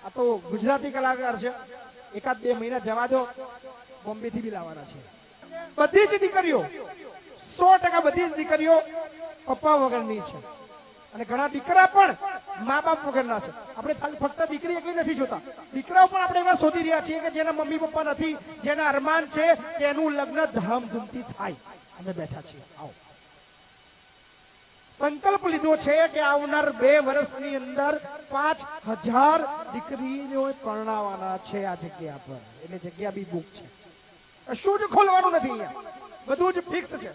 આ તો ગુજરાતી કલાકાર છે, એકાદ 2 મહિના જવા દો, બોમ્બે થી બી લાવવાના છે. બધી જ દીકરીઓ 100% બધી જ દીકરીઓ પપ્પા વગરની છે અને ઘણા દીકરા પણ મા બાપ વગરના છે. આપણે ફક્ત દીકરી એકલી નથી જોતા, દીકરાઓ પણ આપણે એવા શોધી રહ્યા છીએ કે જેના મમ્મી પપ્પા નથી, જેના અરમાન છે કે એનું લગ્ન ધામધૂમથી થાય. અમે બેઠા છીએ. આવો સંકલ્પ લીધો છે કે આવનાર 2 વર્ષની અંદર 5000 દીકરીઓ પરણાવવાના છે આ જગ્યા પર. એટલે જગ્યા બી બુક છે, શું જ ખોલવાનું નથી, અહીંયા બધું જ ફિક્સ છે.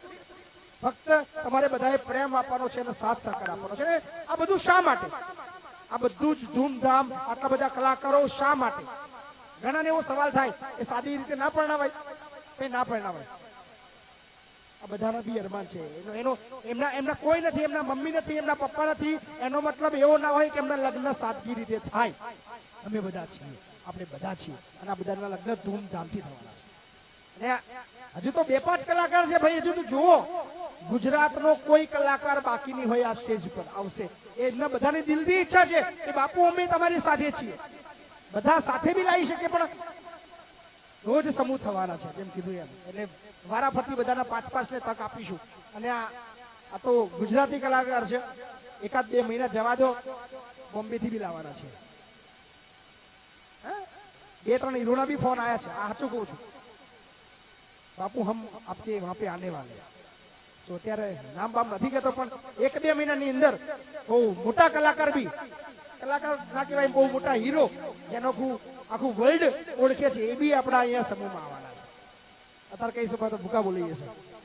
ફક્ત તમારે બધાએ પ્રેમ આપવાનો છે અને સાથ સહકાર આપવાનો છે. આ બધું શા માટે? આ બધું જ ધૂમધામ, આટલા બધા કલાકારો શા માટે? ઘણાને એવો સવાલ થાય કે સાદી રીતે ના પરણાવાય, કઈ ના પરણાવાય. આ બધાના બી અરમાન છે. એમના કોઈ નથી, એમના મમ્મી નથી, એમના પપ્પા નથી. એનો મતલબ એવો ના હોય કે એમના લગ્ન સાદગી રીતે થાય. અમે બધા છીએ, આપણે બધા છીએ અને આ બધાના લગ્ન ધૂમધામથી થવાના છે. અને હજુ તો 2-5 કલાકાર છે ભાઈ. હજુ તો જુઓ, ગુજરાતનો કોઈ કલાકાર બાકી નહીં હોય આ સ્ટેજ પર આવશે. એમના બધાની દિલથી ઈચ્છા છે કે બાપુ અમે તમારી સાથે છીએ. બધા સાથે બી લાવી શકે, પણ રોજ સમૂહ થવાના છે જેમ કીધું એમ. એટલે વારાફરતી બધાના 5-5 ને તક આપીશું. અને આ તો ગુજરાતી કલાકાર છે, એકાદ 2 મહિના જવા દો, બોમ્બે થી બી લાવવાના છે. 2-3 હીરોના બી ફોન આયા છે. આ સાચું કહું છું, બાપુ હમ આપકે વહાં पे आने वाले. સો અત્યારે નામ બામ નથી કહેતો, પણ 1-2 મહિનાની અંદર બહુ મોટા કલાકાર બી, કલાકાર ના કહેવાય, બહુ મોટા હીરો જેનો આખું વર્લ્ડ ઓળખે છે, એ બી આપણા અહીંયા સમૂહમાં આવવાના છે. અત્યારે કહી શકો તો ભૂકા બોલી જશે.